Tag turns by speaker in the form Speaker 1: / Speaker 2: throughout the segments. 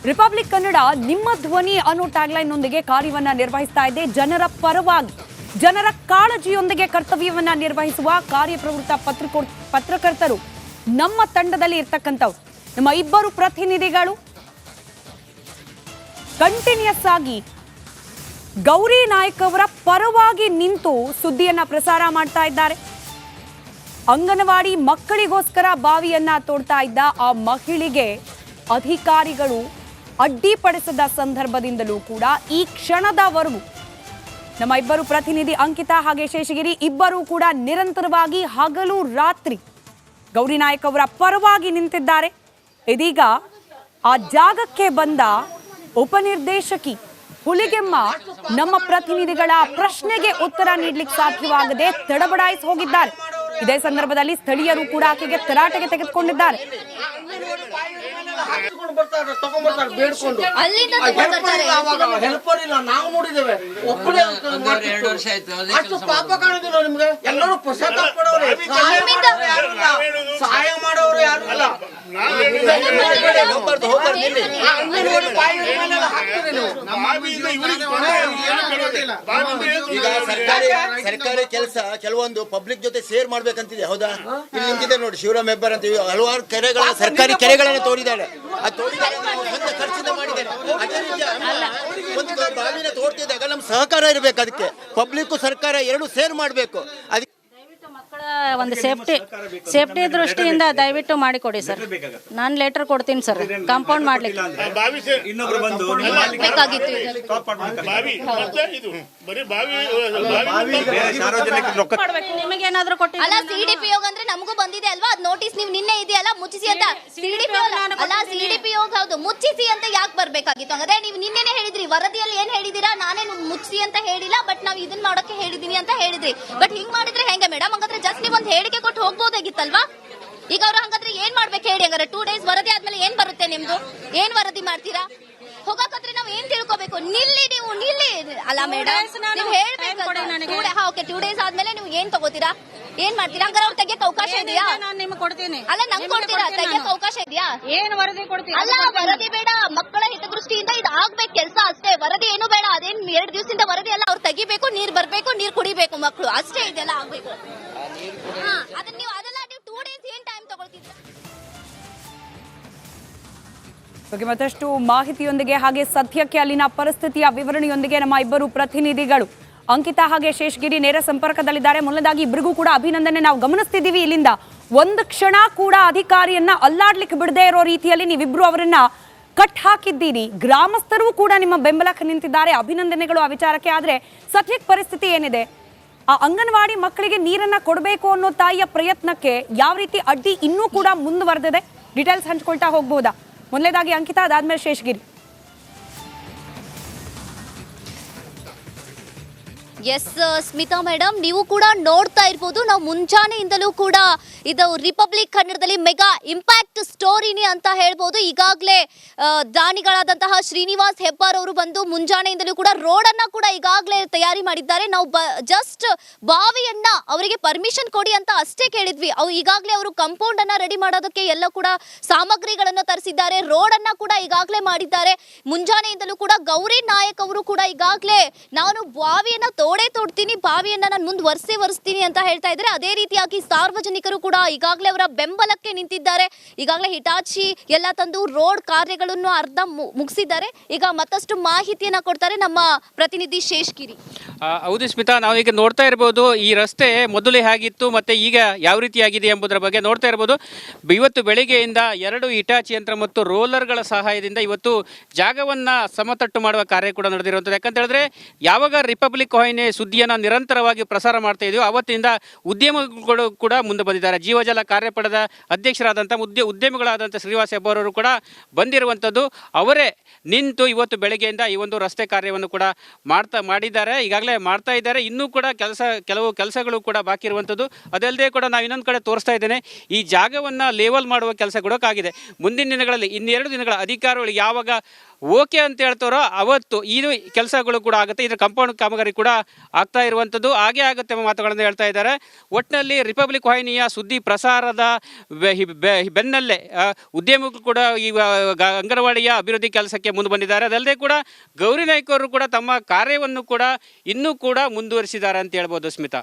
Speaker 1: Republic Kannada ನಿಮ್ಮ ಧ್ವನಿ ಅನ್ನೋ ಟ್ಯಾಗ್ಲೈನ್ ನೊಂದಿಗೆ ಕಾರ್ಯವನ್ನ ನಿರ್ವಹಿಸ್ತಾ ಇದೆ. ಜನರ ಪರವಾಗಿ, ಜನರ ಕಾಳಜಿಯೊಂದಿಗೆ ಕರ್ತವ್ಯವನ್ನ ನಿರ್ವಹಿಸುವ ಕಾರ್ಯಪ್ರವೃತ್ತ ಪತ್ರಕರ್ತರು ನಮ್ಮ ತಂಡದಲ್ಲಿ ಇರ್ತಕ್ಕಂಥವ್ರು. ನಮ್ಮ ಇಬ್ಬರು ಪ್ರತಿನಿಧಿಗಳು ಕಂಟಿನ್ಯೂಸ್ ಆಗಿ ಗೌರಿ ನಾಯಕ್ ಅವರ ಪರವಾಗಿ ನಿಂತು ಸುದ್ದಿಯನ್ನ ಪ್ರಸಾರ ಮಾಡ್ತಾ ಇದ್ದಾರೆ. ಅಂಗನವಾಡಿ ಮಕ್ಕಳಿಗೋಸ್ಕರ ಬಾವಿಯನ್ನ ತೋಡ್ತಾ ಇದ್ದ ಆ ಮಹಿಳೆಗೆ ಅಧಿಕಾರಿಗಳು ಅಡ್ಡಿಪಡಿಸಿದ ಸಂದರ್ಭದಿಂದಲೂ ಕೂಡ ಈ ಕ್ಷಣದವರೆಗೂ ನಮ್ಮ ಇಬ್ಬರು ಪ್ರತಿನಿಧಿ ಅಂಕಿತಾ ಹಾಗೆ ಶೇಷಗಿರಿ ಇಬ್ಬರೂ ಕೂಡ ನಿರಂತರವಾಗಿ ಹಗಲು ರಾತ್ರಿ ಗೌರಿ ನಾಯಕ್ ಅವರ ಪರವಾಗಿ ನಿಂತಿದ್ದಾರೆ. ಇದೀಗ ಆ ಜಾಗಕ್ಕೆ ಬಂದ ಉಪನಿರ್ದೇಶಕಿ ಹುಲಿಗೆಮ್ಮ ನಮ್ಮ ಪ್ರತಿನಿಧಿಗಳ ಪ್ರಶ್ನೆಗೆ ಉತ್ತರ ನೀಡಲಿಕ್ಕೆ ಸಾಧ್ಯವಾಗದೆ ತಡಬಡಾಯಿಸಿ ಹೋಗಿದ್ದಾರೆ. ಇದೇ ಸಂದರ್ಭದಲ್ಲಿ ಸ್ಥಳೀಯರು ಕೂಡ ಆಕೆಗೆ ತರಾಟೆಗೆ ತೆಗೆದುಕೊಂಡಿದ್ದಾರೆ.
Speaker 2: ಸಹಾಯ ಮಾಡೋರು ಯಾರು ಇಲ್ಲ.
Speaker 3: ಸರ್ಕಾರಿ ಕೆಲಸ ಕೆಲವೊಂದು ಪಬ್ಲಿಕ್ ಜೊತೆ ಶೇರ್ ಮಾಡ್ಬೇಕಂತಿದೆ. ಹೌದಾ? ಇಲ್ಲಿ ನಿಂತಿದೆ ನೋಡಿ ಶಿವರಾಮ್ ಹೆಬ್ಬಾರ್ ಅಂತ ಹಲವಾರು ಕೆರೆಗಳನ್ನ ಸರ್ಕಾರಿ ಕೆರೆಗಳನ್ನು ತೋಡಿದ್ದಾರೆ. ಖರ್ಚಿಂದ ಮಾಡಿದ್ದಾರೆ. ಅದೇ ರೀತಿ ಒಂದು ಬಾವಿನ ತೋಡ್ತಿದ್ದಾಗ ನಮ್ಮ ಸಹಕಾರ ಇರಬೇಕು. ಅದಕ್ಕೆ ಪಬ್ಲಿಕ್ ಸರ್ಕಾರ ಎರಡು ಸೇರ್ ಮಾಡಬೇಕು. ಅದಕ್ಕೆ
Speaker 4: ಮಕ್ಕಳ ಒಂದು ಸೇಫ್ಟಿ ದೃಷ್ಟಿಯಿಂದ ದಯವಿಟ್ಟು ಮಾಡಿಕೊಡಿ ಸರ್. ನಾನು ಲೆಟರ್ ಕೊಡ್ತೀನಿ ಸರ್ ಕಾಂಪೌಂಡ್ ಮಾಡ್ಲಿಕ್ಕೆ. ನಿಮಗೇನಾದ್ರೂ ಕೊಟ್ಟಿಲ್ಲ
Speaker 5: ಅಲ್ಲ ಸಿಡಿಪಿಯೋಗ ಅಂದ್ರೆ ನಮಗೂ ಬಂದಿದೆ ಅಲ್ವಾ ಅದ್ ನೋಟಿಸ್. ನೀವು ನಿನ್ನೆ ಇದೆಯಲ್ಲ ಮುಚ್ಚಿಸಿ ಅಂತ ಸಿಡಿಪಿಯೋಗ ಹೌದು ಮುಚ್ಚಿಸಿ ಅಂತ ಯಾಕೆ ಬರ್ಬೇಕಾಗಿತ್ತು? ಹಾಗಾದ್ರೆ ನೀವು ನಿನ್ನೆನೆ ಹೇಳಿದ್ರಿ ವರದಿಯಲ್ಲಿ ಏನ್ ಹೇಳಿದೀರಾ? ನಾನೇನು ಮುಚ್ಚಿಸಿ ಅಂತ ಹೇಳಿಲ್ಲ, ಬಟ್ ನಾವ್ ಇದನ್ನ ಮಾಡೋಕೆ ಹೇಳಿದೀನಿ ಅಂತ ಹೇಳಿದ್ರಿ. ಬಟ್ ಹಿಂಗ್ ಮಾಡಿದ್ರೆ ಹೆಂಗೆ ಮೇಡಮ್? ಹಾಗಾದ್ರೆ ಜಸ್ಟ್ ನೀವು ಒಂದು ಹೇಳಿಕೆ ಕೊಟ್ಟು ಹೋಗ್ಬೋದಾಗಿತ್ತಲ್ವಾ? ಈಗ ಅವ್ರು ಹಂಗಾದ್ರೆ ಏನ್ ಮಾಡ್ಬೇಕು ಹೇಳಿ? ಹಂಗಾರೆ 2 days ವರದಿ ಆದ್ಮೇಲೆ ಏನ್ ಬರುತ್ತೆ ನಿಮ್ದು? ಏನ್ ವರದಿ ಮಾಡ್ತೀರಾ? ಹೋಗಕ್ಕಾದ್ರೆ ನಾವ್ ಏನ್ ತಿಳ್ಕೊಬೇಕು? ನಿಲ್ಲಿ ಅಲ್ಲ ಮೇಡಮ್ ನೀವು ಹೇಳ್ಬೇಕು. 2 days ಆದ್ಮೇಲೆ ನೀವು ಏನ್ ತಗೋತೀರಾ? ಏನ್ ಮಾಡ್ತೀರಾ? ಹಂಗಾರೆ ಅವ್ರು ತೆಗಿಯಕ್ಕೆ ಅವಕಾಶ ಇದೆಯಾ?
Speaker 4: ನಾನು ನಿಮ್ಗೆ ಕೊಡ್ತೀನಿ.
Speaker 5: ಅಲ್ಲ ನಂಗೆ ಕೊಡ್ತೀರಾ? ತೆಗಿಯಕ್ಕೆ ಅವಕಾಶ ಇದೆಯಾ?
Speaker 4: ಏನ್ ವರದಿ ಕೊಡ್ತೀರಾ?
Speaker 5: ಅಲ್ಲ ವರದಿ ಬೇಡ, ಮಕ್ಕಳ ಹಿತದೃಷ್ಟಿಯಿಂದ ಇದು ಆಗ್ಬೇಕು ಕೆಲಸ ಅಷ್ಟೇ. ವರದಿ ಏನು ಬೇಡ. ಅದೇನ್ 2 ದಿವಸದಿಂದ ವರದಿ ಅಲ್ಲ. ಅವ್ರು ತೆಗಿಬೇಕು, ನೀರ್ ಬರ್ಬೇಕು, ನೀರ್ ಕುಡಿಬೇಕು ಮಕ್ಕಳು ಅಷ್ಟೇ. ಇದೆಲ್ಲ ಆಗ್ಬೇಕು. ಅದನ್ನ ನೀವು 2 days ಏನ್ ಟೈಮ್ ತಗೊಳ್ತಿದ್ರ?
Speaker 1: ಬಗ್ಗೆ ಮತ್ತಷ್ಟು ಮಾಹಿತಿಯೊಂದಿಗೆ ಹಾಗೆ ಸದ್ಯಕ್ಕೆ ಅಲ್ಲಿನ ಪರಿಸ್ಥಿತಿಯ ವಿವರಣೆಯೊಂದಿಗೆ ನಮ್ಮ ಇಬ್ಬರು ಪ್ರತಿನಿಧಿಗಳು ಅಂಕಿತಾ ಹಾಗೆ ಶೇಷಗಿರಿ ನೇರ ಸಂಪರ್ಕದಲ್ಲಿದ್ದಾರೆ. ಮೊದಲನೇದಾಗಿ ಇಬ್ಬರಿಗೂ ಕೂಡ ಅಭಿನಂದನೆ. ನಾವು ಗಮನಿಸ್ತಿದ್ದೀವಿ ಇಲ್ಲಿಂದ ಒಂದು ಕ್ಷಣ ಕೂಡ ಅಧಿಕಾರಿಯನ್ನ ಅಲ್ಲಾಡ್ಲಿಕ್ಕೆ ಬಿಡದೇ ಇರೋ ರೀತಿಯಲ್ಲಿ ನೀವಿಬ್ರು ಅವರನ್ನ ಕಟ್ ಹಾಕಿದ್ದೀರಿ. ಗ್ರಾಮಸ್ಥರು ಕೂಡ ನಿಮ್ಮ ಬೆಂಬಲಕ್ಕೆ ನಿಂತಿದ್ದಾರೆ. ಅಭಿನಂದನೆಗಳು ಆ ವಿಚಾರಕ್ಕೆ. ಆದ್ರೆ ಸದ್ಯಕ್ಕೆ ಪರಿಸ್ಥಿತಿ ಏನಿದೆ? ಆ ಅಂಗನವಾಡಿ ಮಕ್ಕಳಿಗೆ ನೀರನ್ನ ಕೊಡಬೇಕು ಅನ್ನೋ ತಾಯಿಯ ಪ್ರಯತ್ನಕ್ಕೆ ಯಾವ ರೀತಿ ಅಡ್ಡಿ ಇನ್ನೂ ಕೂಡ ಮುಂದುವರೆದಿದೆ? ಡೀಟೇಲ್ಸ್ ಹಂಚ್ಕೊಳ್ತಾ ಹೋಗ್ಬಹುದಾ? ಮೊದಲನೇದಾಗಿ ಅಂಕಿತಾ, ಅದಾದ್ಮೇಲೆ ಶೇಷಗಿರಿ.
Speaker 5: ಎಸ್ ಸ್ಮಿತಾ ಮೇಡಮ್, ನೀವು ಕೂಡ ನೋಡ್ತಾ ಇರ್ಬೋದು. ನಾವು ಮುಂಜಾನೆಯಿಂದಲೂ ಕೂಡ ಇದು ರಿಪಬ್ಲಿಕ್ ಕನ್ನಡದಲ್ಲಿ ಮೆಗಾ ಇಂಪ್ಯಾಕ್ಟ್ ಸ್ಟೋರಿನಿ ಅಂತ ಹೇಳ್ಬೋದು. ಈಗಾಗಲೇ ದಾನಿಗಳಾದಂತಹ ಶ್ರೀನಿವಾಸ್ ಹೆಬ್ಬಾರ್ ಅವರು ಬಂದು ಮುಂಜಾನೆಯಿಂದಲೂ ಕೂಡ ರೋಡ್ ಅನ್ನ ಕೂಡ ಈಗಾಗಲೇ ತಯಾರಿ ಮಾಡಿದ್ದಾರೆ. ನಾವು ಜಸ್ಟ್ ಬಾವಿಯನ್ನ ಅವರಿಗೆ ಪರ್ಮಿಷನ್ ಕೊಡಿ ಅಂತ ಅಷ್ಟೇ ಕೇಳಿದ್ವಿ. ಈಗಾಗಲೇ ಅವರು ಕಾಂಪೌಂಡ್ ಅನ್ನ ರೆಡಿ ಮಾಡೋದಕ್ಕೆ ಎಲ್ಲ ಕೂಡ ಸಾಮಗ್ರಿಗಳನ್ನು ತರಿಸಿದ್ದಾರೆ. ರೋಡ್ ಅನ್ನ ಕೂಡ ಈಗಾಗಲೇ ಮಾಡಿದ್ದಾರೆ. ಮುಂಜಾನೆಯಿಂದಲೂ ಕೂಡ ಗೌರಿ ನಾಯಕ್ ಅವರು ಕೂಡ ಈಗಾಗಲೇ ನಾನು ಬಾವಿಯನ್ನ ತೋಡ್ತೀನಿ, ಬಾವಿಯನ್ನ ನಾನು ಮುಂದುವರಿಸ್ತೀನಿ ಅಂತ ಹೇಳ್ತಾ ಇದ್ದಾರೆ. ಅದೇ ರೀತಿಯಾಗಿ ಸಾರ್ವಜನಿಕರು ಕೂಡ ಈಗಾಗಲೇ ಅವರ ಬೆಂಬಲಕ್ಕೆ ನಿಂತಿದ್ದಾರೆ. ಈಗಾಗಲೇ ಹಿಟಾಚಿ ಎಲ್ಲ ತಂದು ರೋಡ್ ಕಾರ್ಯಗಳನ್ನು ಅರ್ಧ ಮುಗಿಸಿದ್ದಾರೆ. ಈಗ ಮತ್ತಷ್ಟು ಮಾಹಿತಿಯನ್ನ ಕೊಡ್ತಾರೆ ನಮ್ಮ ಪ್ರತಿನಿಧಿ ಶೇಷಗಿರಿ.
Speaker 6: ಹೌದು ಸ್ಮಿತಾ, ನಾವೀಗ ನೋಡ್ತಾ ಇರ್ಬೋದು ಈ ರಸ್ತೆ ಮೊದಲು ಹೇಗಿತ್ತು ಮತ್ತೆ ಈಗ ಯಾವ ರೀತಿಯಾಗಿದೆ ಎಂಬುದರ ಬಗ್ಗೆ ನೋಡ್ತಾ ಇರ್ಬೋದು. ಇವತ್ತು ಬೆಳಿಗ್ಗೆಯಿಂದ 2 ಹಿಟಾಚಿ ಯಂತ್ರ ಮತ್ತು ರೋಲರ್ಗಳ ಸಹಾಯದಿಂದ ಇವತ್ತು ಜಾಗವನ್ನ ಸಮತಟ್ಟು ಮಾಡುವ ಕಾರ್ಯ ಕೂಡ ನಡೆದಿರುವಂಥದ್ದು. ಯಾಕಂತ ಹೇಳಿದ್ರೆ ಯಾವಾಗ ರಿಪಬ್ಲಿಕ್ ವಾಹಿನಿ ಸುದ್ದಿಯನ್ನು ನಿರಂತರವಾಗಿ ಪ್ರಸಾರ ಮಾಡ್ತಾ ಇದೆಯೋ ಅವತ್ತಿನಿಂದ ಉದ್ಯಮಿಗಳು ಕೂಡ ಮುಂದೆ ಬಂದಿದ್ದಾರೆ. ಜೀವಜಲ ಕಾರ್ಯಪಡೆದ ಅಧ್ಯಕ್ಷರಾದಂಥ ಉದ್ಯಮಿಗಳಾದಂಥ ಶ್ರೀನಿವಾಸ್ ಹೆಬ್ಬಾರ್ ಅವರು ಕೂಡ ಬಂದಿರುವಂಥದ್ದು. ಅವರೇ ನಿಂತು ಇವತ್ತು ಬೆಳಗ್ಗೆಯಿಂದ ಈ ಒಂದು ರಸ್ತೆ ಕಾರ್ಯವನ್ನು ಕೂಡ ಮಾಡಿದ್ದಾರೆ, ಈಗಾಗಲೇ ಮಾಡ್ತಾ ಇದ್ದಾರೆ. ಇನ್ನೂ ಕೂಡ ಕೆಲವು ಕೆಲಸಗಳು ಕೂಡ ಬಾಕಿ ಇರುವಂಥದ್ದು. ಅದಲ್ಲದೆ ಕೂಡ ನಾವು ಇನ್ನೊಂದು ಕಡೆ ತೋರಿಸ್ತಾ ಇದ್ದೇನೆ, ಈ ಜಾಗವನ್ನು ಲೇವಲ್ ಮಾಡುವ ಕೆಲಸ ಕೂಡ ಆಗಿದೆ. ಮುಂದಿನ ದಿನಗಳಲ್ಲಿ 2 ದಿನಗಳ ಅಧಿಕಾರಿಗಳು ಯಾವಾಗ ಓಕೆ ಅಂತ ಹೇಳ್ತಾರೋ ಅವತ್ತು ಇದು ಕೆಲಸಗಳು ಕೂಡ ಆಗುತ್ತೆ. ಇದರ ಕಾಂಪೌಂಡ್ ಕಾಮಗಾರಿ ಕೂಡ ಆಗ್ತಾ ಇರುವಂಥದ್ದು ಹಾಗೆ ಆಗುತ್ತೆ ಎಂಬ ಮಾತುಗಳನ್ನು ಹೇಳ್ತಾ ಇದ್ದಾರೆ. ಒಟ್ಟಿನಲ್ಲಿ ರಿಪಬ್ಲಿಕ್ ವಾಹಿನಿಯ ಸುದ್ದಿ ಪ್ರಸಾರದ ಬೆನ್ನಲ್ಲೇ ಉದ್ಯಮಿಗಳು ಕೂಡ ಈ ಅಂಗನವಾಡಿಯ ಅಭಿವೃದ್ಧಿ ಕೆಲಸಕ್ಕೆ ಮುಂದೆ ಬಂದಿದ್ದಾರೆ. ಅದಲ್ಲದೆ ಕೂಡ ಗೌರಿ ನಾಯ್ಕ ಅವರು ಕೂಡ ತಮ್ಮ ಕಾರ್ಯವನ್ನು ಕೂಡ ಇನ್ನೂ ಕೂಡ ಮುಂದುವರಿಸಿದ್ದಾರೆ ಅಂತ ಹೇಳ್ಬೋದು. ಸ್ಮಿತಾ,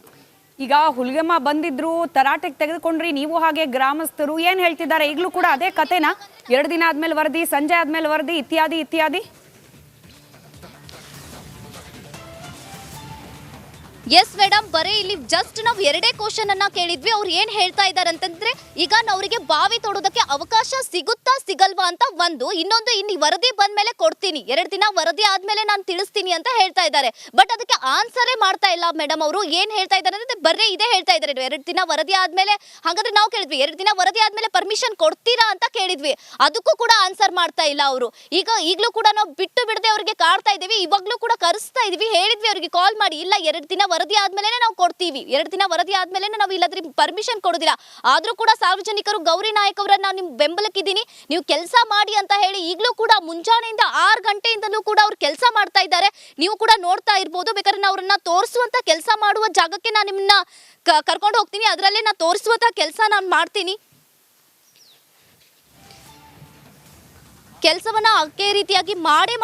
Speaker 1: ಈಗ ಹುಲಿಗೆಮ್ಮ ಬಂದಿದ್ರು, ತರಾಟೆಗೆ ತೆಗೆದುಕೊಂಡ್ರಿ ನೀವು, ಹಾಗೆ ಗ್ರಾಮಸ್ಥರು ಏನ್ ಹೇಳ್ತಿದ್ದಾರೆ? ಈಗಲೂ ಕೂಡ ಅದೇ ಕತೆನಾ? 2 ದಿನ ಆದ್ಮೇಲೆ ವರದಿ, ಸಂಜೆ ಆದ್ಮೇಲೆ ವರದಿ, ಇತ್ಯಾದಿ ಇತ್ಯಾದಿ.
Speaker 5: ಎಸ್ ಮೇಡಮ್, ಬರೀ ಇಲ್ಲಿ ಜಸ್ಟ್ ನಾವು 2 ಕ್ವಶನ್ ಅನ್ನ ಕೇಳಿದ್ವಿ. ಅವ್ರು ಏನ್ ಹೇಳ್ತಾ ಇದ್ದಾರೆ ಅಂತಂದ್ರೆ, ಈಗ ಅವರಿಗೆ ಬಾವಿ ತೋಡೋದಕ್ಕೆ ಅವಕಾಶ ಸಿಗುತ್ತಾ ಸಿಗಲ್ವಾ ಅಂತ ಒಂದು, ಇನ್ನೊಂದು ಇನ್ನು ವರದಿ ಬಂದ್ಮೇಲೆ ಕೊಡ್ತೀನಿ, 2 ದಿನ ವರದಿ ಆದ್ಮೇಲೆ ನಾನು ತಿಳಿಸ್ತೀನಿ ಅಂತ ಹೇಳ್ತಾ ಇದ್ದಾರೆ. ಬಟ್ ಅದಕ್ಕೆ ಆನ್ಸರೇ ಮಾಡ್ತಾ ಇಲ್ಲ ಮೇಡಮ್. ಅವರು ಏನ್ ಹೇಳ್ತಾ ಇದ್ದಾರೆ ಅಂದ್ರೆ ಬರೀ ಇದೇ ಹೇಳ್ತಾ ಇದ್ದಾರೆ, 2 ದಿನ ವರದಿ ಆದ್ಮೇಲೆ. ಹಾಗಾದ್ರೆ ನಾವು ಕೇಳಿದ್ವಿ 2 ದಿನ ವರದಿ ಆದ್ಮೇಲೆ ಪರ್ಮಿಷನ್ ಕೊಡ್ತೀರಾ ಅಂತ ಕೇಳಿದ್ವಿ, ಅದಕ್ಕೂ ಕೂಡ ಆನ್ಸರ್ ಮಾಡ್ತಾ ಇಲ್ಲ ಅವರು. ಈಗಲೂ ಕೂಡ ನಾವು ಬಿಟ್ಟು ಬಿಡದೆ ಅವ್ರಿಗೆ ಕಾಡ್ತಾ ಇದೀವಿ, ಇವಾಗ್ಲೂ ಕೂಡ ಕರೆಸ್ತಾ ಇದೀವಿ, ಹೇಳಿದ್ವಿ ಅವ್ರಿಗೆ ಕಾಲ್ ಮಾಡಿ, ಇಲ್ಲ 2 ದಿನ ವರದಿ ಆದ್ಮೇಲೆ ನಾವು ಕೊಡ್ತೀವಿ, 2 ದಿನ ವರದಿ ಆದ್ಮೇಲೆ ನಾವು ಇಲ್ಲದ್ರೆ ಪರ್ಮಿಷನ್ ಕೊಡೋದಿಲ್ಲ. ಆದ್ರೂ ಕೂಡ ಸಾರ್ವಜನಿಕರು ಗೌರಿ ನಾಯಕ್ ಅವರನ್ನ ನಾವು ನಿಮ್ ಬೆಂಬಲಕ್ಕಿದ್ದೀನಿ, ನೀವು ಕೆಲಸ ಮಾಡಿ ಅಂತ ಹೇಳಿ ಈಗಲೂ ಕೂಡ ಮುಂಜಾನೆಯಿಂದ 6 ಗಂಟೆಯಿಂದಲೂ ಕೂಡ ಅವ್ರು ಕೆಲಸ ಮಾಡ್ತಾ ಇದ್ದಾರೆ. ನೀವು ಕೂಡ ನೋಡ್ತಾ ಇರ್ಬೋದು. ಬೇಕಾದ್ರೆ ನಾವು ಅವ್ರನ್ನ ತೋರಿಸುವಂತ ಕೆಲಸ ಮಾಡುವ ಜಾಗಕ್ಕೆ ನಾನು ನಿಮ್ಮನ್ನ ಕರ್ಕೊಂಡು ಹೋಗ್ತೀನಿ, ಅದರಲ್ಲೇ ನಾನು ತೋರಿಸುವಂತ ಕೆಲಸ ನಾನು ಮಾಡ್ತೀನಿ. ಕೆಲಸವನ್ನ ಅದೇ ರೀತಿಯಾಗಿ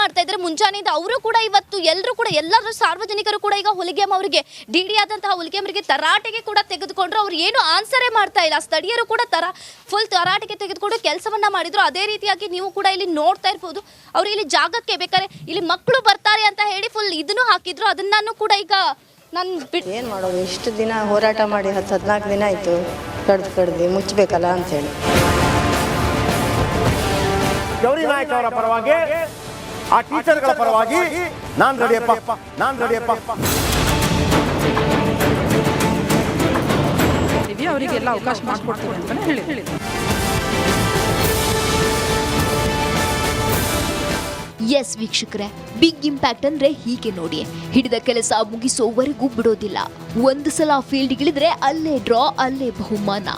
Speaker 5: ಮಾಡ್ತಾ ಇದ್ದಾರೆ ಮುಂಜಾನೆಯಿಂದ. ಅವರು ಕೂಡ ಇವತ್ತು ಎಲ್ಲರೂ ಸಾರ್ವಜನಿಕರು ಕೂಡ ಈಗ ಹುಲಿಗೆಮ್ಮ ಅವರಿಗೆ ಡಿಡಿ ಆದಂತಹ ಹುಲಿಗೆಮ್ಮರಿಗೆ ತರಾಟೆಗೆ ಕೂಡ ತೆಗೆದುಕೊಂಡ್ರು. ಅವ್ರು ಏನು ಆನ್ಸರೇ ಮಾಡ್ತಾ ಇಲ್ಲ. ಸ್ಥಳೀಯರು ಕೂಡ ಫುಲ್ ತರಾಟೆಗೆ ತೆಗೆದುಕೊಂಡು ಕೆಲಸವನ್ನ ಮಾಡಿದ್ರು. ಅದೇ ರೀತಿಯಾಗಿ ನೀವು ಕೂಡ ಇಲ್ಲಿ ನೋಡ್ತಾ ಇರ್ಬೋದು. ಅವ್ರು ಇಲ್ಲಿ ಜಾಗಕ್ಕೆ ಬೇಕಾದ್ರೆ ಇಲ್ಲಿ ಮಕ್ಕಳು ಬರ್ತಾರೆ ಅಂತ ಹೇಳಿ ಫುಲ್ ಇದನ್ನು ಹಾಕಿದ್ರು. ಅದನ್ನು ಕೂಡ ಈಗ ನಾನು
Speaker 2: ಏನು ಮಾಡೋದು, ಇಷ್ಟು ದಿನ ಹೋರಾಟ ಮಾಡಿ 14 ದಿನ ಆಯಿತು, ಕಡ್ದು ಮುಚ್ಚಬೇಕಲ್ಲ ಅಂಥೇಳಿ.
Speaker 7: ಗೌರಿ ನಾಯಕ್ ಅವರ ಪರವಾಗಿ, ಆ ಟೀಚರ್ಗಳ ಪರವಾಗಿ ನಾನು ರೆಡಿಯಪ್ಪ.
Speaker 8: ಅವರಿಗೆಲ್ಲ ಅವಕಾಶ ಮಾಡಿಕೊಡ್ತೀವಿ ಅಂತಾನೆ ಹೇಳಿದ್ರು.
Speaker 5: ಎಸ್ ವೀಕ್ಷಕರೇ, ಬಿಗ್ ಇಂಪ್ಯಾಕ್ಟ್ ಅಂದ್ರೆ ಹೀಗೆ ನೋಡಿ, ಹಿಡಿದ ಕೆಲಸ ಮುಗಿಸೋವರೆಗೂ ಬಿಡೋದಿಲ್ಲ. ಒಂದು ಸಲ ಫೀಲ್ಡ್ಗಿಳಿದ್ರೆ ಅಲ್ಲೇ ಡ್ರಾ, ಅಲ್ಲೇ ಬಹುಮಾನ.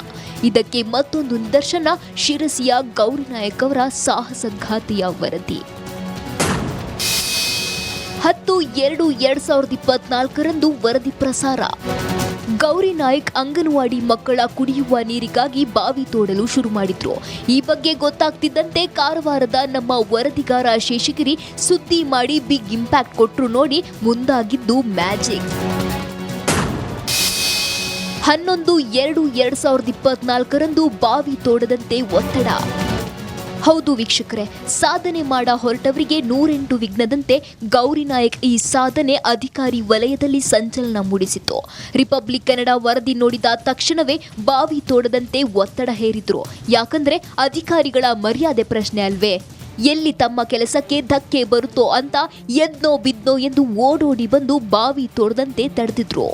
Speaker 5: ಇದಕ್ಕೆ ಮತ್ತೊಂದು ನಿದರ್ಶನ ಶಿರಸಿಯ ಗೌರಿ ನಾಯಕ್ ಅವರ ಸಾಹಸಘಾತಿಯ ವರದಿ. 10/2/2024 ವರದಿ ಪ್ರಸಾರ. ಗೌರಿ ನಾಯಕ್ ಅಂಗನವಾಡಿ ಮಕ್ಕಳ ಕುಡಿಯುವ ನೀರಿಗಾಗಿ ಬಾವಿ ತೋಡಲು ಶುರು ಮಾಡಿದ್ರು. ಈ ಬಗ್ಗೆ ಗೊತ್ತಾಗ್ತಿದ್ದಂತೆ ಕಾರವಾರದ ನಮ್ಮ ವರದಿಗಾರ ಶೇಷಗಿರಿ ಸುದ್ದಿ ಮಾಡಿ ಬಿಗ್ ಇಂಪ್ಯಾಕ್ಟ್ ಕೊಟ್ರು. ನೋಡಿ, ಮುಂದಾಗಿದ್ದು ಮ್ಯಾಜಿಕ್. 11/2/2024 ಬಾವಿ ತೋಡದಂತೆ ಒತ್ತಡ. ಹೌದು ವೀಕ್ಷಕರೇ, ಸಾಧನೆ ಮಾಡ ಹೊರಟವರಿಗೆ 108 ವಿಘ್ನದಂತೆ ಗೌರಿ ನಾಯಕ್ ಈ ಸಾಧನೆ ಅಧಿಕಾರಿ ವಲಯದಲ್ಲಿ ಸಂಚಲನ ಮೂಡಿಸಿತು. ರಿಪಬ್ಲಿಕ್ ಕನ್ನಡ ವರದಿ ನೋಡಿದ ತಕ್ಷಣವೇ ಬಾವಿ ತೋಡದಂತೆ ಒತ್ತಡ ಹೇರಿದ್ರು. ಯಾಕಂದ್ರೆ ಅಧಿಕಾರಿಗಳ ಮರ್ಯಾದೆ ಪ್ರಶ್ನೆ ಅಲ್ವೇ, ಎಲ್ಲಿ ತಮ್ಮ ಕೆಲಸಕ್ಕೆ ಧಕ್ಕೆ ಬರುತ್ತೋ ಅಂತ ಎದ್ನೋ ಬಿದ್ನೋ ಎಂದು ಓಡೋಡಿ ಬಂದು ಬಾವಿ ತೋಡದಂತೆ ತಡೆದಿದ್ರು.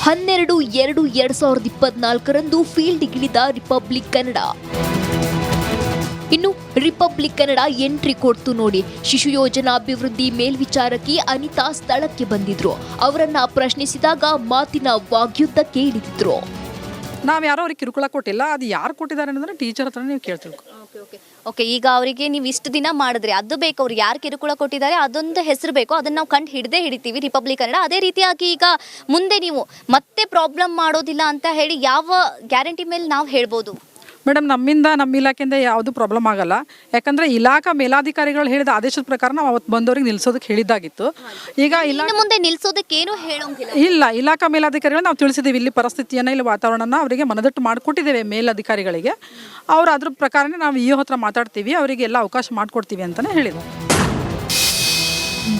Speaker 5: 12/2/2024 ಫೀಲ್ಡ್ಗಿಳಿದ ರಿಪಬ್ಲಿಕ್ ಕನ್ನಡ. ಇನ್ನು ರಿಪಬ್ಲಿಕ್ ಕನ್ನಡ ಎಂಟ್ರಿ ಕೊಡ್ತು ನೋಡಿ. ಶಿಶು ಯೋಜನಾ ಅಭಿವೃದ್ಧಿ ಮೇಲ್ವಿಚಾರಕಿ ಅನಿತಾ ಸ್ಥಳಕ್ಕೆ ಬಂದಿದ್ರು. ಅವರನ್ನ ಪ್ರಶ್ನಿಸಿದಾಗ ಮಾತಿನ ವಾಗ್ಯುದ್ಧಕ್ಕೆ ಇಳಿದಿದ್ರು.
Speaker 8: ನಾವು ಯಾರೋ ಅವ್ರಿಗೆ ಕಿರುಕುಳ ಕೊಟ್ಟಿಲ್ಲ, ಅದು ಯಾರು ಕೊಟ್ಟಿದ್ದಾರೆ ಅನ್ನೋದನ್ನ ಟೀಚರ್ ಹತ್ರ ನೀವು ಕೇಳ್ತೀವಿ.
Speaker 5: ಓಕೆ, ಈಗ ಅವರಿಗೆ ನೀವು ಇಷ್ಟು ದಿನ ಮಾಡಿದ್ರೆ ಅದು ಬೇಕು, ಅವ್ರಿಗೆ ಯಾರು ಕಿರುಕುಳ ಕೊಟ್ಟಿದ್ದಾರೆ ಅದೊಂದು ಹೆಸರು ಬೇಕು, ಅದನ್ನು ನಾವು ಕಂಡು ಹಿಡಿತೀವಿ ರಿಪಬ್ಲಿಕ್ ಕನ್ನಡ. ಅದೇ ರೀತಿಯಾಗಿ ಈಗ ಮುಂದೆ ನೀವು ಮತ್ತೆ ಪ್ರಾಬ್ಲಮ್ ಮಾಡೋದಿಲ್ಲ ಅಂತ ಹೇಳಿ ಯಾವ ಗ್ಯಾರಂಟಿ ಮೇಲೆ ನಾವು ಹೇಳ್ಬೋದು?
Speaker 8: ಮೇಡಮ್, ನಮ್ಮ ಇಲಾಖೆಯಿಂದ ಯಾವುದು ಪ್ರಾಬ್ಲಮ್ ಆಗಲ್ಲ. ಯಾಕಂದ್ರೆ ಇಲಾಖಾ ಮೇಲಾಧಿಕಾರಿಗಳು ಹೇಳಿದ ಆದೇಶದ ಪ್ರಕಾರ ನಾವು ಅವತ್ತು ಬಂದವರಿಗೆ ನಿಲ್ಸೋದಕ್ಕೆ ಹೇಳಿದ್ದಾಗಿತ್ತು. ಈಗ
Speaker 5: ಮುಂದೆ ನಿಲ್ಸೋದಕ್ಕೆ ಏನು ಹೇಳೋಂಗಿಲ್ಲ.
Speaker 8: ಇಲ್ಲ, ಇಲಾಖಾ ಮೇಲಾಧಿಕಾರಿಗಳು ನಾವು ತಿಳಿಸಿದ್ದೀವಿ, ಇಲ್ಲಿ ಪರಿಸ್ಥಿತಿಯನ್ನು, ಇಲ್ಲಿ ವಾತಾವರಣನ ಅವರಿಗೆ ಮನದಟ್ಟು ಮಾಡಿಕೊಟ್ಟಿದ್ದೇವೆ ಮೇಲಧಿಕಾರಿಗಳಿಗೆ. ಅವ್ರು ಅದ್ರ ಪ್ರಕಾರನೇ ನಾವು ಈ ಹತ್ರ ಮಾತಾಡ್ತೀವಿ, ಅವರಿಗೆ ಎಲ್ಲ ಅವಕಾಶ ಮಾಡಿಕೊಡ್ತೀವಿ ಅಂತಾನೆ ಹೇಳಿದ್ರು.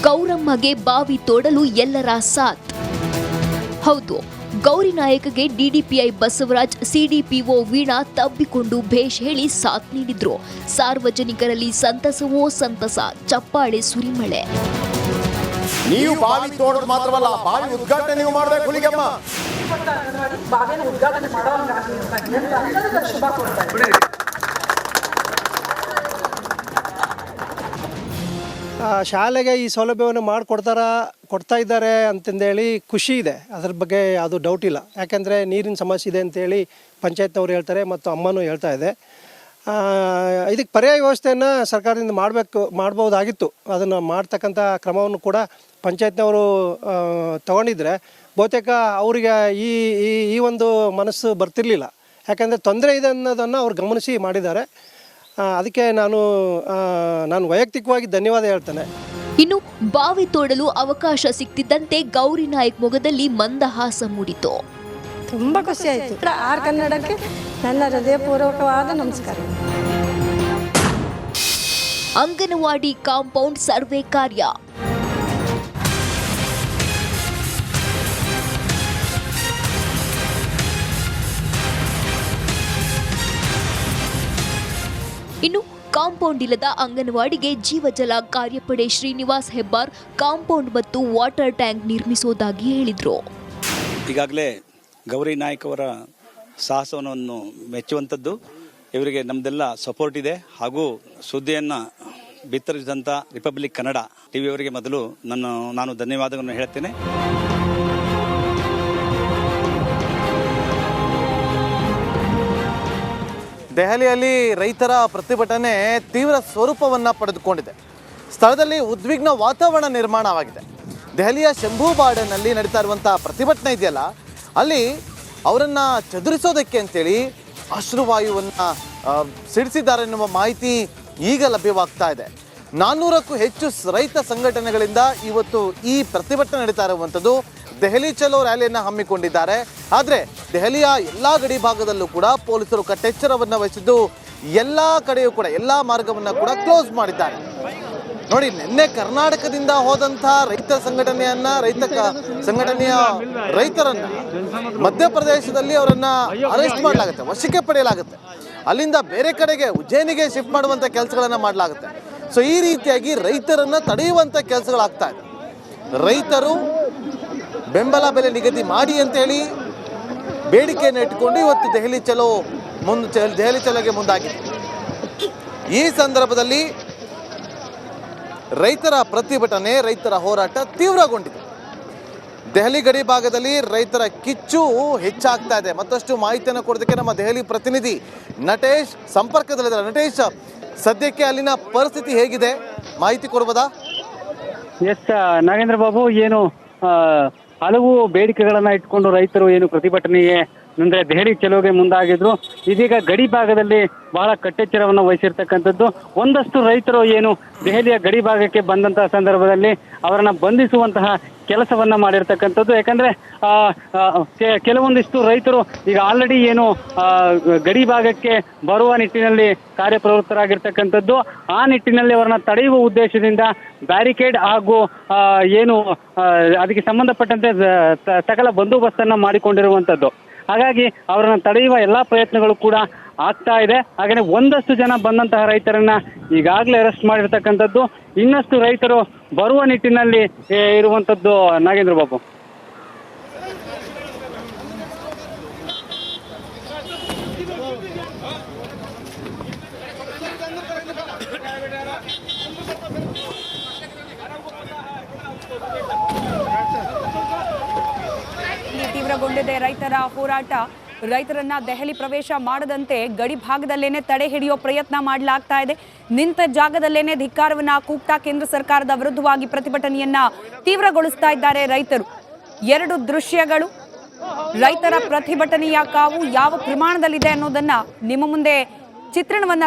Speaker 5: ಗೌರಮ್ಮಗೆ ಬಾವಿ ತೋಡಲು ಎಲ್ಲರ ಸಾಥ್. ಹೌದು, ಗೌರಿ ನಾಯಕಗೆ ಡಿಡಿಪಿಐ ಬಸವರಾಜ್, ಸಿಡಿಪಿಒ ವೀಣಾ ತಬ್ಬಿಕೊಂಡು ಭೇಷ್ ಹೇಳಿ ಸಾಥ್ ನೀಡಿದ್ರು. ಸಾರ್ವಜನಿಕರಲ್ಲಿ ಸಂತಸವೋ ಸಂತಸ, ಚಪ್ಪಾಳೆ ಸುರಿಮಳೆ.
Speaker 7: ನೀವು ಬಾವಿ ತೋಡೋದು ಮಾತ್ರವಲ್ಲ, ಬಾವಿ ಉದ್ಘಾಟನೆ ನೀವು ಮಾಡಬೇಕು ಹುಲಿಗೆಮ್ಮ.
Speaker 9: ಶಾಲೆಗೆ ಈ ಸೌಲಭ್ಯವನ್ನು ಕೊಡ್ತಾ ಇದ್ದಾರೆ ಅಂತಂದೇಳಿ ಖುಷಿ ಇದೆ. ಅದ್ರ ಬಗ್ಗೆ ಯಾವುದು ಡೌಟ್ ಇಲ್ಲ. ಯಾಕೆಂದರೆ ನೀರಿನ ಸಮಸ್ಯೆ ಇದೆ ಅಂತೇಳಿ ಪಂಚಾಯತ್ನವ್ರು ಹೇಳ್ತಾರೆ ಮತ್ತು ಅಮ್ಮನೂ ಹೇಳ್ತಾ ಇದೆ. ಇದಕ್ಕೆ ಪರ್ಯಾಯ ವ್ಯವಸ್ಥೆಯನ್ನು ಸರ್ಕಾರದಿಂದ ಮಾಡ್ಬೋದಾಗಿತ್ತು. ಅದನ್ನು ಮಾಡ್ತಕ್ಕಂಥ ಕ್ರಮವನ್ನು ಕೂಡ ಪಂಚಾಯತ್ನವರು ತಗೊಂಡಿದ್ರೆ ಬಹುತೇಕ ಅವರಿಗೆ ಈ ಒಂದು ಮನಸ್ಸು ಬರ್ತಿರ್ಲಿಲ್ಲ. ಯಾಕಂದರೆ ತೊಂದರೆ ಇದೆ ಅನ್ನೋದನ್ನು ಅವ್ರು ಗಮನಿಸಿ ಮಾಡಿದ್ದಾರೆ. ಅದಕ್ಕೆ ನಾನು ವೈಯಕ್ತಿಕವಾಗಿ ಧನ್ಯವಾದ ಹೇಳ್ತೇನೆ.
Speaker 5: ಇನ್ನು ಬಾವಿ ತೋಡಲು ಅವಕಾಶ ಸಿಕ್ತಿದ್ದಂತೆ ಗೌರಿ ನಾಯಕ್ ಮೊಗದಲ್ಲಿ ಮಂದಹಾಸ ಮೂಡಿತು.
Speaker 2: ತುಂಬ ಖುಷಿ ಆಯಿತು. ಆರ್ ಕನ್ನಡಕ್ಕೆ ನನ್ನ ಹೃದಯಪೂರ್ವಕವಾದ ನಮಸ್ಕಾರ.
Speaker 5: ಅಂಗನವಾಡಿ ಕಾಂಪೌಂಡ್ ಸರ್ವೆ ಕಾರ್ಯ. ಇನ್ನು ಕಾಂಪೌಂಡ್ ಇಲ್ಲದ ಅಂಗನವಾಡಿಗೆ ಜೀವಜಲ ಕಾರ್ಯಪಡೆ ಶ್ರೀನಿವಾಸ್ ಹೆಬ್ಬಾರ್ ಕಾಂಪೌಂಡ್ ಮತ್ತು ವಾಟರ್ ಟ್ಯಾಂಕ್ ನಿರ್ಮಿಸುವುದಾಗಿ ಹೇಳಿದರು.
Speaker 10: ಈಗಾಗಲೇ ಗೌರಿ ನಾಯಕ್ ಅವರ ಸಾಹಸವನ್ನು ಮೆಚ್ಚುವಂಥದ್ದು. ಇವರಿಗೆ ನಮ್ಮದೆಲ್ಲ ಸಪೋರ್ಟ್ ಇದೆ. ಹಾಗೂ ಸುದ್ದಿಯನ್ನು ಬಿತ್ತರಿಸಿದಂಥ ರಿಪಬ್ಲಿಕ್ ಕನ್ನಡ ಟಿವಿಯವರಿಗೆ ಮೊದಲು ನಾನು ಧನ್ಯವಾದಗಳನ್ನು ಹೇಳ್ತೇನೆ.
Speaker 11: ದೆಹಲಿಯಲ್ಲಿ ರೈತರ ಪ್ರತಿಭಟನೆ ತೀವ್ರ ಸ್ವರೂಪವನ್ನು ಪಡೆದುಕೊಂಡಿದೆ. ಸ್ಥಳದಲ್ಲಿ ಉದ್ವಿಗ್ನ ವಾತಾವರಣ ನಿರ್ಮಾಣವಾಗಿದೆ. ದೆಹಲಿಯ ಶಂಭೂ ಬಾರ್ಡರ್ನಲ್ಲಿ ನಡೀತಾ ಇರುವಂಥ ಪ್ರತಿಭಟನೆ ಇದೆಯಲ್ಲ, ಅಲ್ಲಿ ಅವರನ್ನು ಚದುರಿಸೋದಕ್ಕೆ ಅಂತೇಳಿ ಅಶ್ರುವಾಯುವನ್ನು ಸಿಡಿಸಿದ್ದಾರೆ ಎನ್ನುವ ಮಾಹಿತಿ ಈಗ ಲಭ್ಯವಾಗ್ತಾ ಇದೆ. 400ಕ್ಕೂ ಹೆಚ್ಚು ರೈತ ಸಂಘಟನೆಗಳಿಂದ ಇವತ್ತು ಈ ಪ್ರತಿಭಟನೆ ನಡೀತಾ ಇರುವಂಥದ್ದು. ದೆಹಲಿ ಚಲೋ ರ್ಯಾಲಿಯನ್ನು ಹಮ್ಮಿಕೊಂಡಿದ್ದಾರೆ. ಆದರೆ ದೆಹಲಿಯ ಎಲ್ಲ ಗಡಿ ಭಾಗದಲ್ಲೂ ಕೂಡ ಪೊಲೀಸರು ಕಟ್ಟೆಚ್ಚರವನ್ನು ವಹಿಸಿದ್ದು ಎಲ್ಲ ಕಡೆಯೂ ಕೂಡ ಎಲ್ಲ ಮಾರ್ಗವನ್ನು ಕೂಡ ಕ್ಲೋಸ್ ಮಾಡಿದ್ದಾರೆ. ನೋಡಿ, ನಿನ್ನೆ ಕರ್ನಾಟಕದಿಂದ ಹೋದಂಥ ರೈತ ಸಂಘಟನೆಯ ರೈತರನ್ನ ಮಧ್ಯಪ್ರದೇಶದಲ್ಲಿ ಅವರನ್ನ ಅರೆಸ್ಟ್ ಮಾಡಲಾಗುತ್ತೆ, ವಶಕ್ಕೆ ಪಡೆಯಲಾಗುತ್ತೆ. ಅಲ್ಲಿಂದ ಬೇರೆ ಕಡೆಗೆ ಉಜ್ಜಯಿನಿಗೆ ಶಿಫ್ಟ್ ಮಾಡುವಂಥ ಕೆಲಸಗಳನ್ನು ಮಾಡಲಾಗುತ್ತೆ. ಸೊ ಈ ರೀತಿಯಾಗಿ ರೈತರನ್ನ ತಡೆಯುವಂಥ ಕೆಲಸಗಳಾಗ್ತಾ ಇದೆ. ರೈತರು ಬೆಂಬಲ ಬೆಲೆ ನಿಗದಿ ಮಾಡಿ ಅಂತೇಳಿ ಬೇಡಿಕೆಯನ್ನು ಇಟ್ಟುಕೊಂಡು ಇವತ್ತು ದೆಹಲಿ ಚಲೋಗೆ ಮುಂದಾಗಿದೆ. ಈ ಸಂದರ್ಭದಲ್ಲಿ ರೈತರ ಪ್ರತಿಭಟನೆ, ರೈತರ ಹೋರಾಟ ತೀವ್ರಗೊಂಡಿದೆ. ದೆಹಲಿ ಗಡಿ ಭಾಗದಲ್ಲಿ ರೈತರ ಕಿಚ್ಚು ಹೆಚ್ಚಾಗ್ತಾ ಇದೆ. ಮತ್ತಷ್ಟು ಮಾಹಿತಿಯನ್ನು ಕೊಡೋದಕ್ಕೆ ನಮ್ಮ ದೆಹಲಿ ಪ್ರತಿನಿಧಿ ನಟೇಶ್ ಸಂಪರ್ಕದಲ್ಲಿದ್ದಾರೆ. ನಟೇಶ್, ಸದ್ಯಕ್ಕೆ ಅಲ್ಲಿನ ಪರಿಸ್ಥಿತಿ ಹೇಗಿದೆ, ಮಾಹಿತಿ ಕೊಡ್ಬೋದಾ?
Speaker 6: ಎಸ್ ನಾಗೇಂದ್ರ ಬಾಬು, ಏನು ಹಲವು ಬೇಡಿಕೆಗಳನ್ನ ಇಟ್ಕೊಂಡು ರೈತರು ಏನು ಪ್ರತಿಭಟನೆಗೆ ಅಂದ್ರೆ ದೆಹಲಿ ಚಲೋಗೆ ಮುಂದಾಗಿದ್ರು. ಇದೀಗ ಗಡಿ ಭಾಗದಲ್ಲಿ ಬಹಳ ಕಟ್ಟೆಚ್ಚರವನ್ನು ವಹಿಸಿರ್ತಕ್ಕಂಥದ್ದು. ಒಂದಷ್ಟು ರೈತರು ಏನು ದೆಹಲಿಯ ಗಡಿ ಭಾಗಕ್ಕೆ ಬಂದಂತಹ ಸಂದರ್ಭದಲ್ಲಿ ಅವರನ್ನ ಬಂಧಿಸುವಂತಹ ಕೆಲಸವನ್ನ ಮಾಡಿರ್ತಕ್ಕಂಥದ್ದು. ಯಾಕಂದ್ರೆ ಕೆಲವೊಂದಿಷ್ಟು ರೈತರು ಈಗ ಆಲ್ರೆಡಿ ಏನು ಗಡಿ ಭಾಗಕ್ಕೆ ಬರುವ ನಿಟ್ಟಿನಲ್ಲಿ ಕಾರ್ಯಪ್ರವೃತ್ತರಾಗಿರ್ತಕ್ಕಂಥದ್ದು. ಆ ನಿಟ್ಟಿನಲ್ಲಿ ಅವರನ್ನ ತಡೆಯುವ ಉದ್ದೇಶದಿಂದ ಬ್ಯಾರಿಕೇಡ್ ಹಾಗೂ ಏನು ಅದಕ್ಕೆ ಸಂಬಂಧಪಟ್ಟಂತೆ ಸಕಲ ಬಂದೋಬಸ್ತನ್ನ ಮಾಡಿಕೊಂಡಿರುವಂಥದ್ದು. ಹಾಗಾಗಿ ಅವರನ್ನ ತಡೆಯುವ ಎಲ್ಲಾ ಪ್ರಯತ್ನಗಳು ಕೂಡ ಆಗ್ತಾ ಇದೆ. ಹಾಗೆಯೇ ಒಂದಷ್ಟು ಜನ ಬಂದಂತಹ ರೈತರನ್ನ ಈಗಾಗಲೇ ಅರೆಸ್ಟ್ ಮಾಡಿರ್ತಕ್ಕಂಥದ್ದು. ಇನ್ನಷ್ಟು ರೈತರು ಬರುವ ನಿಟ್ಟಿನಲ್ಲಿ ಇರುವಂತದ್ದು. ನಾಗೇಂದ್ರ ಬಾಬು,
Speaker 1: ತೀವ್ರಗೊಂಡಿದೆ ರೈತರ ಹೋರಾಟ. ರೈತರನ್ನ ದೆಹಲಿ ಪ್ರವೇಶ ಮಾಡದಂತೆ ಗಡಿ ಭಾಗದಲ್ಲೇನೆ ತಡೆ ಹಿಡಿಯೋ ಪ್ರಯತ್ನ ಮಾಡಲಾಗ್ತಾ ಇದೆ. ನಿಂತ ಜಾಗದಲ್ಲೇನೆ ಧಿಕ್ಕಾರವನ್ನ ಕೂಗ್ತಾ ಕೇಂದ್ರ ಸರ್ಕಾರದ ವಿರುದ್ಧವಾಗಿ ಪ್ರತಿಭಟನೆಯನ್ನ ತೀವ್ರಗೊಳಿಸ್ತಾ ಇದ್ದಾರೆ ರೈತರು. ಎರಡು ದೃಶ್ಯಗಳು, ರೈತರ ಪ್ರತಿಭಟನೆಯ ಕಾವು ಯಾವ ಪ್ರಮಾಣದಲ್ಲಿದೆ ಅನ್ನೋದನ್ನ ನಿಮ್ಮ ಮುಂದೆ ಚಿತ್ರಣವನ್ನ